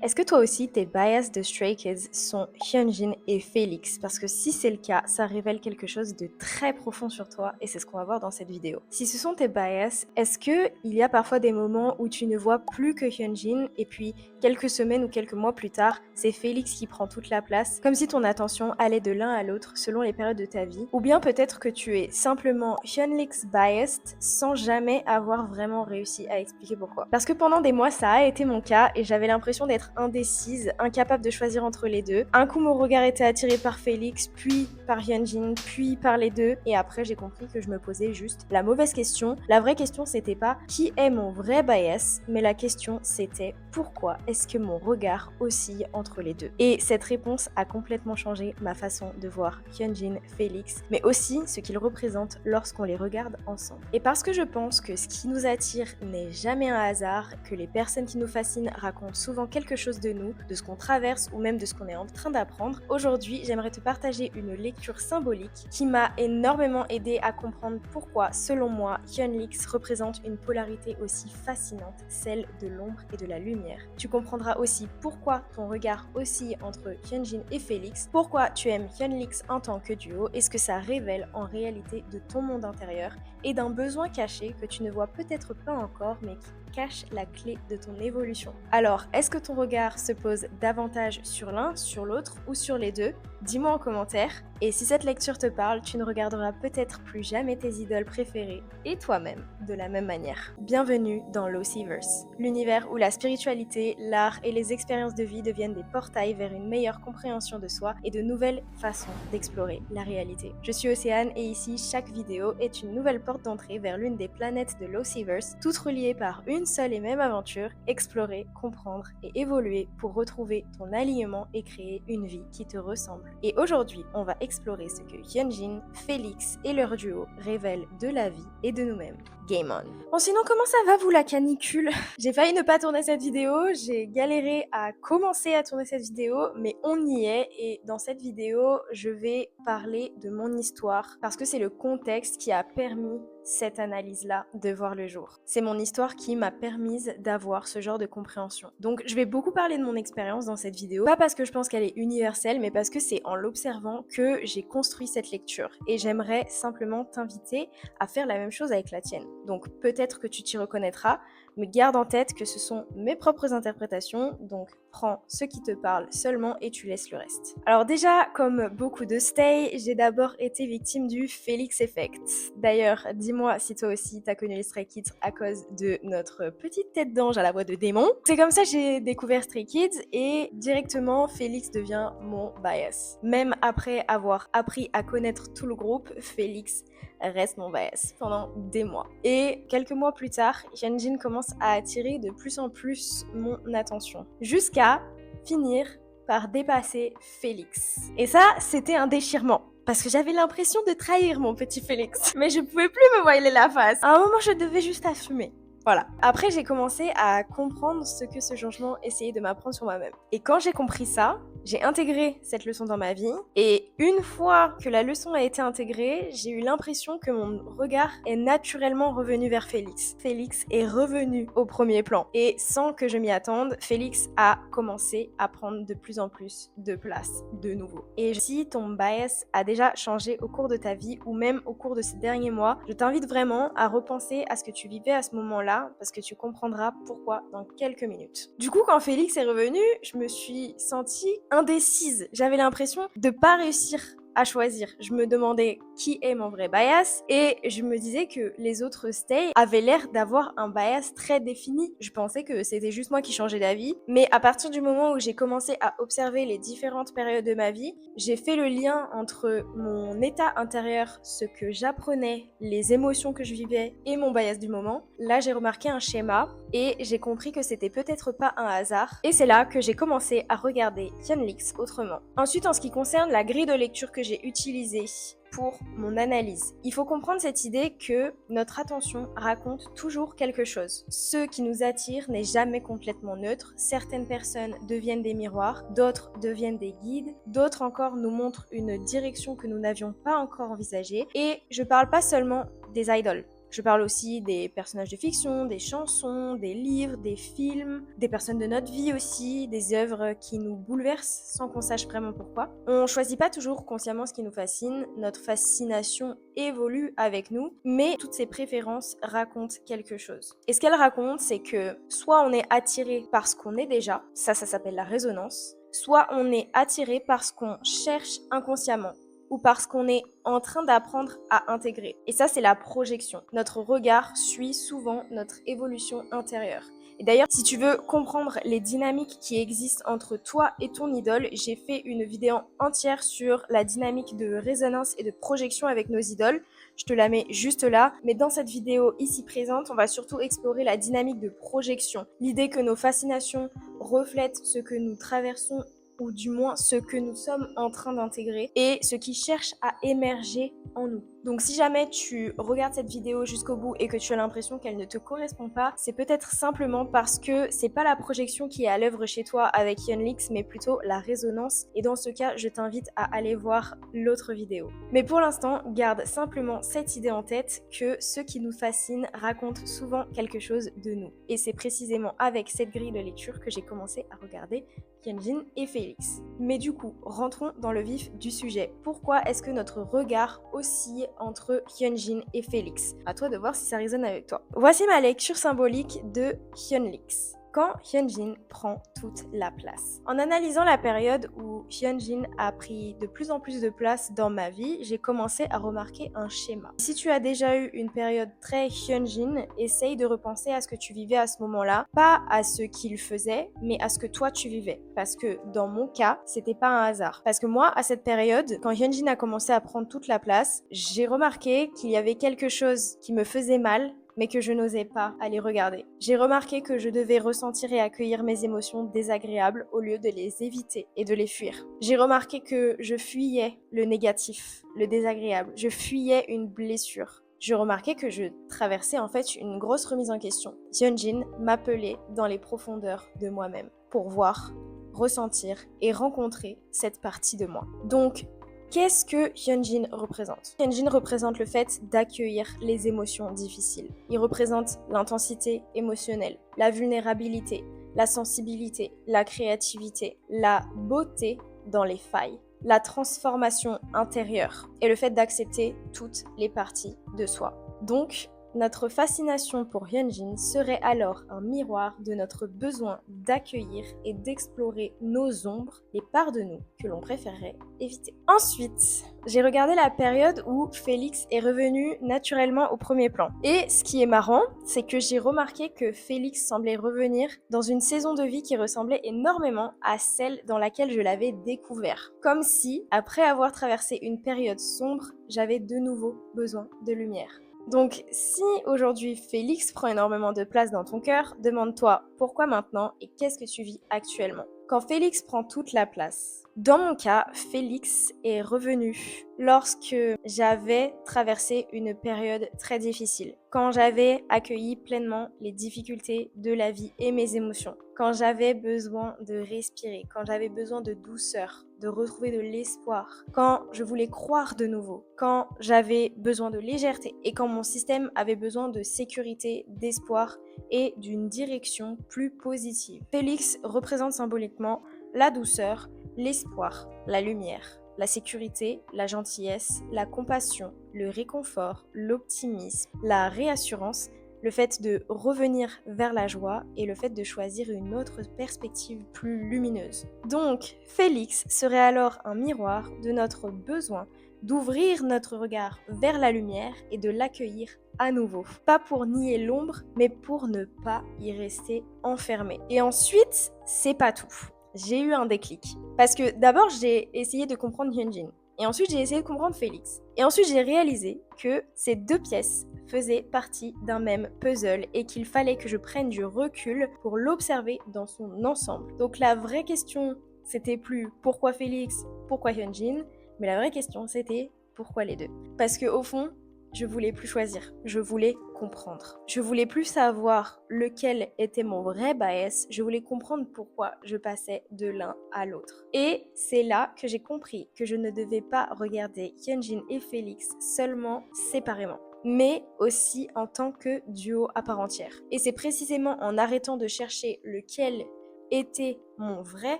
Est-ce que toi aussi tes bias de Stray Kids sont Hyunjin et Félix? Parce que si c'est le cas, ça révèle quelque chose de très profond sur toi et c'est ce qu'on va voir dans cette vidéo. Si ce sont tes bias, est-ce que il y a parfois des moments où tu ne vois plus que Hyunjin et puis quelques semaines ou quelques mois plus tard, c'est Félix qui prend toute la place, comme si ton attention allait de l'un à l'autre selon les périodes de ta vie? Ou bien peut-être que tu es simplement Hyunlix biased sans jamais avoir vraiment réussi à expliquer pourquoi. Parce que pendant des mois, ça a été mon cas et j'avais l'impression d'être indécise, incapable de choisir entre les deux. Un coup, mon regard était attiré par Félix, puis par Hyunjin, puis par les deux, et après j'ai compris que je me posais juste la mauvaise question. La vraie question, c'était pas qui est mon vrai bias, mais la question c'était pourquoi est-ce que mon regard oscille entre les deux. Et cette réponse a complètement changé ma façon de voir Hyunjin, Félix, mais aussi ce qu'ils représentent lorsqu'on les regarde ensemble. Et parce que je pense que ce qui nous attire n'est jamais un hasard, que les personnes qui nous fascinent racontent souvent quelque chose de nous, de ce qu'on traverse ou même de ce qu'on est en train d'apprendre, aujourd'hui j'aimerais te partager une lecture symbolique qui m'a énormément aidé à comprendre pourquoi, selon moi, Hyunlix représente une polarité aussi fascinante, celle de l'ombre et de la lumière. Tu comprendras aussi pourquoi ton regard oscille entre Hyunjin et Félix, pourquoi tu aimes Hyunlix en tant que duo et ce que ça révèle en réalité de ton monde intérieur et d'un besoin caché que tu ne vois peut-être pas encore mais qui cache la clé de ton évolution. Alors, est-ce que ton regard se pose davantage sur l'un, sur l'autre ou sur les deux? Dis-moi en commentaire. Et si cette lecture te parle, tu ne regarderas peut-être plus jamais tes idoles préférées et toi-même de la même manière. Bienvenue dans l'Ossiverse, l'univers où la spiritualité, l'art et les expériences de vie deviennent des portails vers une meilleure compréhension de soi et de nouvelles façons d'explorer la réalité. Je suis Océane et ici, chaque vidéo est une nouvelle porte d'entrée vers l'une des planètes de l'Ossiverse, toutes reliées par une seule et même aventure, explorer, comprendre et évoluer pour retrouver ton alignement et créer une vie qui te ressemble. Et aujourd'hui, on va explorer ce que Hyunjin, Félix et leur duo révèlent de la vie et de nous-mêmes. Game on! Bon sinon, comment ça va vous la canicule? J'ai failli ne pas tourner cette vidéo, j'ai galéré à commencer à tourner cette vidéo, mais on y est et dans cette vidéo, je vais parler de mon histoire parce que c'est le contexte qui a permis cette analyse-là de voir le jour. C'est mon histoire qui m'a permise d'avoir ce genre de compréhension. Donc je vais beaucoup parler de mon expérience dans cette vidéo, pas parce que je pense qu'elle est universelle, mais parce que c'est en l'observant que j'ai construit cette lecture. Et j'aimerais simplement t'inviter à faire la même chose avec la tienne. Donc peut-être que tu t'y reconnaîtras, mais garde en tête que ce sont mes propres interprétations, donc prends ce qui te parle seulement et tu laisses le reste. Alors déjà, comme beaucoup de stay, j'ai d'abord été victime du Félix Effect. D'ailleurs, dis-moi si toi aussi t'as connu les Stray Kids à cause de notre petite tête d'ange à la voix de démon. C'est comme ça que j'ai découvert Stray Kids et directement Félix devient mon bias. Même après avoir appris à connaître tout le groupe, Félix reste mon bias pendant des mois. Et quelques mois plus tard, Hyunjin commence à attirer de plus en plus mon attention. Jusqu'à finir par dépasser Félix. Et ça, c'était un déchirement. Parce que j'avais l'impression de trahir mon petit Félix. Mais je pouvais plus me voiler la face. À un moment, je devais juste assumer. Voilà. Après, j'ai commencé à comprendre ce que ce changement essayait de m'apprendre sur moi-même. Et quand j'ai compris ça, j'ai intégré cette leçon dans ma vie. Et une fois que la leçon a été intégrée, j'ai eu l'impression que mon regard est naturellement revenu vers Félix. Félix est revenu au premier plan. Et sans que je m'y attende, Félix a commencé à prendre de plus en plus de place de nouveau. Et si ton bias a déjà changé au cours de ta vie ou même au cours de ces derniers mois, je t'invite vraiment à repenser à ce que tu vivais à ce moment-là parce que tu comprendras pourquoi dans quelques minutes. Du coup, quand Félix est revenu, je me suis sentie indécise. J'avais l'impression de pas réussir à choisir. Je me demandais qui est mon vrai bias et je me disais que les autres stays avaient l'air d'avoir un bias très défini. Je pensais que c'était juste moi qui changeais d'avis, mais à partir du moment où j'ai commencé à observer les différentes périodes de ma vie, j'ai fait le lien entre mon état intérieur, ce que j'apprenais, les émotions que je vivais et mon bias du moment. Là, j'ai remarqué un schéma et j'ai compris que c'était peut-être pas un hasard. Et c'est là que j'ai commencé à regarder Hyunlix autrement. Ensuite, en ce qui concerne la grille de lecture que j'ai utilisée pour mon analyse. Il faut comprendre cette idée que notre attention raconte toujours quelque chose. Ce qui nous attire n'est jamais complètement neutre. Certaines personnes deviennent des miroirs, d'autres deviennent des guides, d'autres encore nous montrent une direction que nous n'avions pas encore envisagée. Et je parle pas seulement des idoles. Je parle aussi des personnages de fiction, des chansons, des livres, des films, des personnes de notre vie aussi, des œuvres qui nous bouleversent sans qu'on sache vraiment pourquoi. On choisit pas toujours consciemment ce qui nous fascine, notre fascination évolue avec nous, mais toutes ces préférences racontent quelque chose. Et ce qu'elles racontent, c'est que soit on est attiré par ce qu'on est déjà, ça s'appelle la résonance, soit on est attiré par ce qu'on cherche inconsciemment ou parce qu'on est en train d'apprendre à intégrer. Et ça, c'est la projection. Notre regard suit souvent notre évolution intérieure. Et d'ailleurs, si tu veux comprendre les dynamiques qui existent entre toi et ton idole, j'ai fait une vidéo entière sur la dynamique de résonance et de projection avec nos idoles. Je te la mets juste là. Mais dans cette vidéo ici présente, on va surtout explorer la dynamique de projection. L'idée que nos fascinations reflètent ce que nous traversons ou du moins ce que nous sommes en train d'intégrer et ce qui cherche à émerger en nous. Donc si jamais tu regardes cette vidéo jusqu'au bout et que tu as l'impression qu'elle ne te correspond pas, c'est peut-être simplement parce que c'est pas la projection qui est à l'œuvre chez toi avec Hyunlix, mais plutôt la résonance. Et dans ce cas, je t'invite à aller voir l'autre vidéo. Mais pour l'instant, garde simplement cette idée en tête que ce qui nous fascine raconte souvent quelque chose de nous. Et c'est précisément avec cette grille de lecture que j'ai commencé à regarder Hyunjin et Félix. Mais du coup, rentrons dans le vif du sujet. Pourquoi est-ce que notre regard oscille entre Hyunjin et Félix? À toi de voir si ça résonne avec toi. Voici ma lecture symbolique de Hyunlix. Quand Hyunjin prend toute la place. En analysant la période où Hyunjin a pris de plus en plus de place dans ma vie, j'ai commencé à remarquer un schéma. Si tu as déjà eu une période très Hyunjin, essaye de repenser à ce que tu vivais à ce moment-là, pas à ce qu'il faisait, mais à ce que toi tu vivais. Parce que dans mon cas, c'était pas un hasard. Parce que moi, à cette période, quand Hyunjin a commencé à prendre toute la place, j'ai remarqué qu'il y avait quelque chose qui me faisait mal, mais que je n'osais pas aller regarder. J'ai remarqué que je devais ressentir et accueillir mes émotions désagréables au lieu de les éviter et de les fuir. J'ai remarqué que je fuyais le négatif, le désagréable. Je fuyais une blessure. Je remarquais que je traversais en fait une grosse remise en question. Hyunjin m'appelait dans les profondeurs de moi-même pour voir, ressentir et rencontrer cette partie de moi. Donc, qu'est-ce que Hyunjin représente? Hyunjin représente le fait d'accueillir les émotions difficiles. Il représente l'intensité émotionnelle, la vulnérabilité, la sensibilité, la créativité, la beauté dans les failles, la transformation intérieure et le fait d'accepter toutes les parties de soi. Donc, notre fascination pour Hyunjin serait alors un miroir de notre besoin d'accueillir et d'explorer nos ombres, les parts de nous que l'on préférerait éviter. Ensuite, j'ai regardé la période où Félix est revenu naturellement au premier plan. Et ce qui est marrant, c'est que j'ai remarqué que Félix semblait revenir dans une saison de vie qui ressemblait énormément à celle dans laquelle je l'avais découvert. Comme si, après avoir traversé une période sombre, j'avais de nouveau besoin de lumière. Donc, si aujourd'hui Félix prend énormément de place dans ton cœur, demande-toi pourquoi maintenant et qu'est-ce que tu vis actuellement. Quand Félix prend toute la place, dans mon cas, Félix est revenu lorsque j'avais traversé une période très difficile, quand j'avais accueilli pleinement les difficultés de la vie et mes émotions, quand j'avais besoin de respirer, quand j'avais besoin de douceur, de retrouver de l'espoir, quand je voulais croire de nouveau, quand j'avais besoin de légèreté et quand mon système avait besoin de sécurité, d'espoir et d'une direction plus positive. Félix représente symboliquement la douceur, l'espoir, la lumière, la sécurité, la gentillesse, la compassion, le réconfort, l'optimisme, la réassurance, le fait de revenir vers la joie et le fait de choisir une autre perspective plus lumineuse. Donc, Félix serait alors un miroir de notre besoin d'ouvrir notre regard vers la lumière et de l'accueillir à nouveau. Pas pour nier l'ombre, mais pour ne pas y rester enfermé. Et ensuite, c'est pas tout. J'ai eu un déclic. Parce que d'abord, j'ai essayé de comprendre Hyunjin. Et ensuite, j'ai essayé de comprendre Félix. Et ensuite, j'ai réalisé que ces deux pièces faisaient partie d'un même puzzle et qu'il fallait que je prenne du recul pour l'observer dans son ensemble. Donc la vraie question, c'était plus pourquoi Félix, pourquoi Hyunjin, mais la vraie question, c'était pourquoi les deux. Parce que au fond, je voulais plus choisir, je voulais comprendre. Je voulais plus savoir lequel était mon vrai bias, je voulais comprendre pourquoi je passais de l'un à l'autre. Et c'est là que j'ai compris que je ne devais pas regarder Hyunjin et Félix seulement séparément, mais aussi en tant que duo à part entière. Et c'est précisément en arrêtant de chercher lequel était mon vrai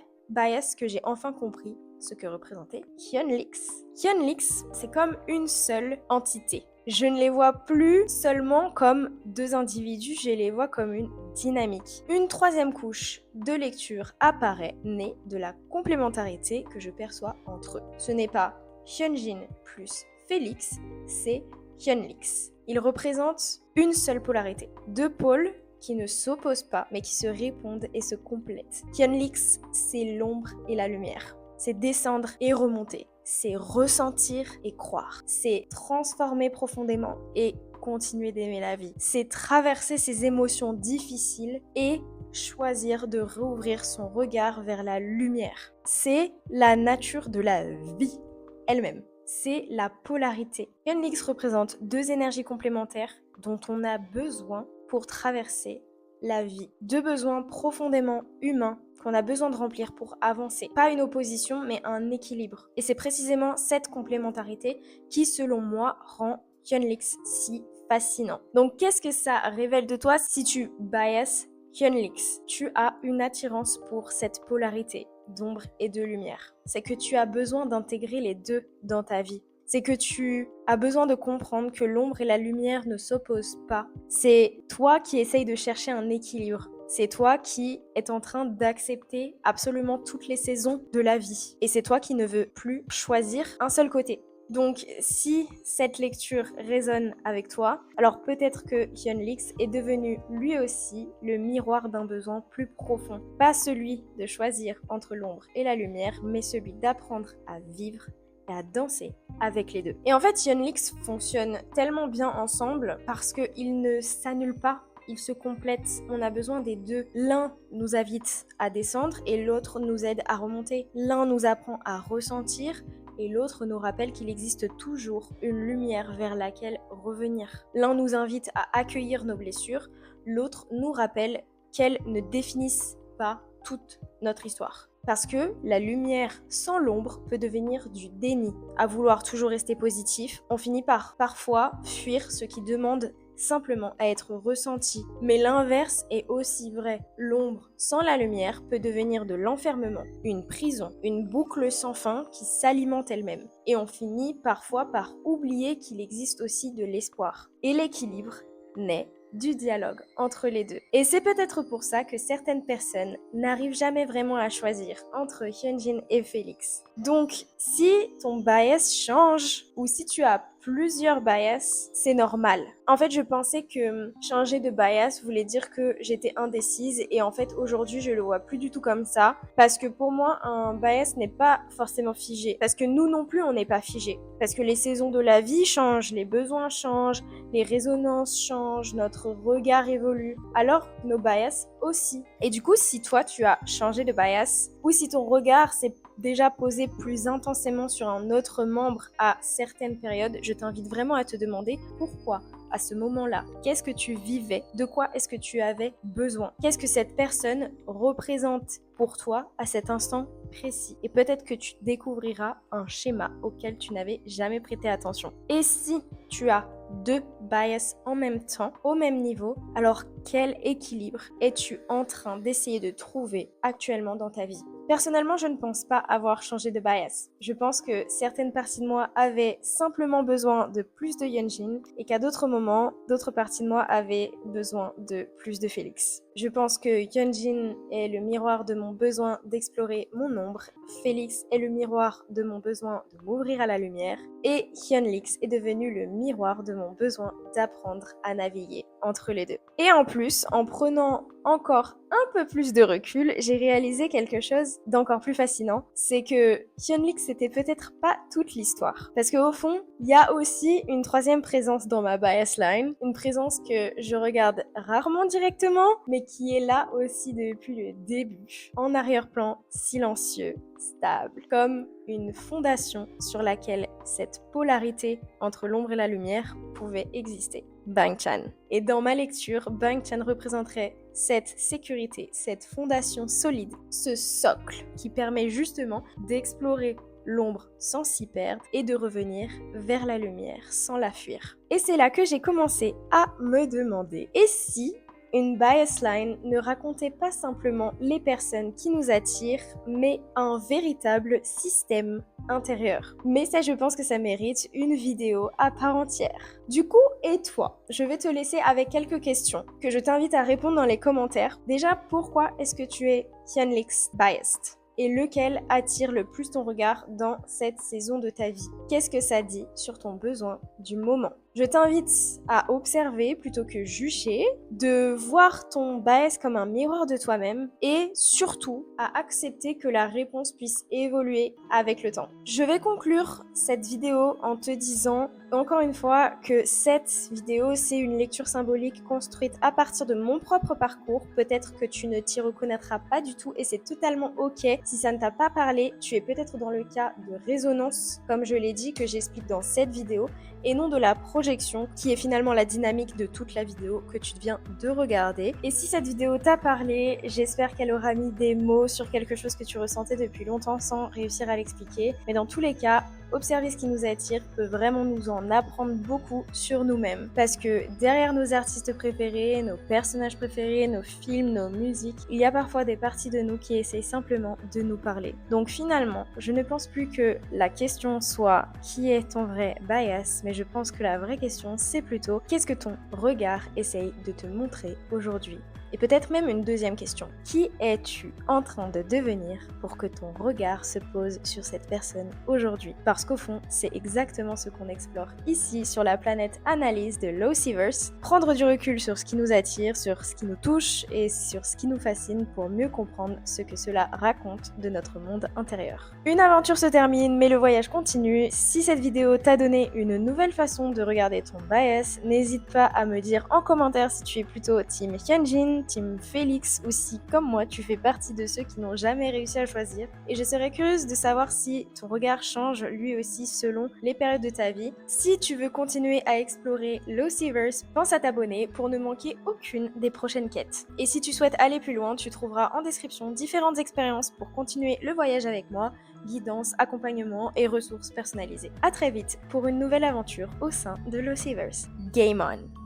bias que j'ai enfin compris ce que représentait Hyunlix. Hyunlix, c'est comme une seule entité. Je ne les vois plus seulement comme deux individus, je les vois comme une dynamique. Une troisième couche de lecture apparaît, née de la complémentarité que je perçois entre eux. Ce n'est pas Hyunjin plus Félix, c'est Hyunlix. Ils représentent une seule polarité. Deux pôles qui ne s'opposent pas, mais qui se répondent et se complètent. Hyunlix, c'est l'ombre et la lumière. C'est descendre et remonter. C'est ressentir et croire. C'est transformer profondément et continuer d'aimer la vie. C'est traverser ses émotions difficiles et choisir de rouvrir son regard vers la lumière. C'est la nature de la vie elle-même. C'est la polarité. Hyunlix représente deux énergies complémentaires dont on a besoin pour traverser la vie. Deux besoins profondément humains qu'on a besoin de remplir pour avancer. Pas une opposition, mais un équilibre. Et c'est précisément cette complémentarité qui, selon moi, rend Hyunlix si fascinant. Donc, qu'est-ce que ça révèle de toi si tu bias Hyunlix? Tu as une attirance pour cette polarité d'ombre et de lumière. C'est que tu as besoin d'intégrer les deux dans ta vie. C'est que tu as besoin de comprendre que l'ombre et la lumière ne s'opposent pas. C'est toi qui essayes de chercher un équilibre. C'est toi qui es en train d'accepter absolument toutes les saisons de la vie. Et c'est toi qui ne veux plus choisir un seul côté. Donc, si cette lecture résonne avec toi, alors peut-être que Hyunlix est devenu lui aussi le miroir d'un besoin plus profond. Pas celui de choisir entre l'ombre et la lumière, mais celui d'apprendre à vivre et à danser avec les deux. Et en fait, Hyunlix fonctionne tellement bien ensemble parce qu'ils ne s'annulent pas. Ils se complètent, on a besoin des deux. L'un nous invite à descendre et l'autre nous aide à remonter. L'un nous apprend à ressentir et l'autre nous rappelle qu'il existe toujours une lumière vers laquelle revenir. L'un nous invite à accueillir nos blessures, l'autre nous rappelle qu'elles ne définissent pas toute notre histoire. Parce que la lumière sans l'ombre peut devenir du déni. À vouloir toujours rester positif, on finit par parfois fuir ce qui demande simplement à être ressenti. Mais l'inverse est aussi vrai. L'ombre sans la lumière peut devenir de l'enfermement, une prison, une boucle sans fin qui s'alimente elle-même. Et on finit parfois par oublier qu'il existe aussi de l'espoir. Et l'équilibre naît du dialogue entre les deux. Et c'est peut-être pour ça que certaines personnes n'arrivent jamais vraiment à choisir entre Hyunjin et Félix. Donc, si ton bias change ou si tu as plusieurs bias, c'est normal. En fait, je pensais que changer de bias voulait dire que j'étais indécise et en fait, aujourd'hui, je le vois plus du tout comme ça parce que pour moi, un bias n'est pas forcément figé. Parce que nous non plus, on n'est pas figé. Parce que les saisons de la vie changent, les besoins changent, les résonances changent, notre regard évolue. Alors, nos bias aussi. Et du coup, si toi, tu as changé de bias ou si ton regard s'est déjà posé plus intensément sur un autre membre à certaines périodes, je t'invite vraiment à te demander pourquoi à ce moment-là, qu'est-ce que tu vivais, de quoi est-ce que tu avais besoin, qu'est-ce que cette personne représente pour toi à cet instant précis. Et peut-être que tu découvriras un schéma auquel tu n'avais jamais prêté attention. Et si tu as deux bias en même temps, au même niveau, alors quel équilibre es-tu en train d'essayer de trouver actuellement dans ta vie? Personnellement, je ne pense pas avoir changé de bias. Je pense que certaines parties de moi avaient simplement besoin de plus de Hyunjin et qu'à d'autres moments, d'autres parties de moi avaient besoin de plus de Félix. Je pense que Hyunjin est le miroir de mon besoin d'explorer mon ombre, Félix est le miroir de mon besoin de m'ouvrir à la lumière et Hyunlix est devenu le miroir de mon besoin d'apprendre à naviguer entre les deux. Et en plus, en prenant encore un peu plus de recul, j'ai réalisé quelque chose d'encore plus fascinant, c'est que Hyunlix c'était peut-être pas toute l'histoire. Parce qu'au fond, il y a aussi une troisième présence dans ma bias line, une présence que je regarde rarement directement, mais qui est là aussi depuis le début, en arrière-plan, silencieux, stable, comme une fondation sur laquelle cette polarité entre l'ombre et la lumière pouvait exister. Bang Chan. Et dans ma lecture, Bang Chan représenterait cette sécurité, cette fondation solide, ce socle qui permet justement d'explorer l'ombre sans s'y perdre et de revenir vers la lumière sans la fuir. Et c'est là que j'ai commencé à me demander, et si une bias line ne racontait pas simplement les personnes qui nous attirent, mais un véritable système intérieur. Mais ça, je pense que ça mérite une vidéo à part entière. Du coup, et toi? Je vais te laisser avec quelques questions que je t'invite à répondre dans les commentaires. Déjà, pourquoi est-ce que tu es Hyunlix biased? Et lequel attire le plus ton regard dans cette saison de ta vie? Qu'est-ce que ça dit sur ton besoin du moment? Je t'invite à observer plutôt que juger, de voir ton bias comme un miroir de toi-même et surtout à accepter que la réponse puisse évoluer avec le temps. Je vais conclure cette vidéo en te disant encore une fois que cette vidéo, c'est une lecture symbolique construite à partir de mon propre parcours. Peut-être que tu ne t'y reconnaîtras pas du tout et c'est totalement ok. Si ça ne t'a pas parlé, tu es peut-être dans le cas de résonance, comme je l'ai dit, que j'explique dans cette vidéo, et non de la projection, qui est finalement la dynamique de toute la vidéo que tu viens de regarder. Et si cette vidéo t'a parlé, j'espère qu'elle aura mis des mots sur quelque chose que tu ressentais depuis longtemps sans réussir à l'expliquer. Mais dans tous les cas, observer ce qui nous attire peut vraiment nous en apprendre beaucoup sur nous-mêmes. Parce que derrière nos artistes préférés, nos personnages préférés, nos films, nos musiques, il y a parfois des parties de nous qui essayent simplement de nous parler. Donc finalement, je ne pense plus que la question soit qui est ton vrai bias, mais je pense que la vraie question c'est plutôt qu'est-ce que ton regard essaye de te montrer aujourd'hui? Et peut-être même une deuxième question. Qui es-tu en train de devenir pour que ton regard se pose sur cette personne aujourd'hui? Parce qu'au fond, c'est exactement ce qu'on explore ici sur la planète analyse de Lossiverse. Prendre du recul sur ce qui nous attire, sur ce qui nous touche et sur ce qui nous fascine pour mieux comprendre ce que cela raconte de notre monde intérieur. Une aventure se termine, mais le voyage continue. Si cette vidéo t'a donné une nouvelle façon de regarder ton bias, n'hésite pas à me dire en commentaire si tu es plutôt Team Hyunjin, Team Félix, ou si comme moi tu fais partie de ceux qui n'ont jamais réussi à choisir. Et je serais curieuse de savoir si ton regard change lui aussi selon les périodes de ta vie. Si tu veux continuer à explorer Lossiverse, pense à t'abonner pour ne manquer aucune des prochaines quêtes. Et si tu souhaites aller plus loin, tu trouveras en description différentes expériences pour continuer le voyage avec moi, guidance, accompagnement et ressources personnalisées. À très vite pour une nouvelle aventure au sein de Lossiverse. Game on!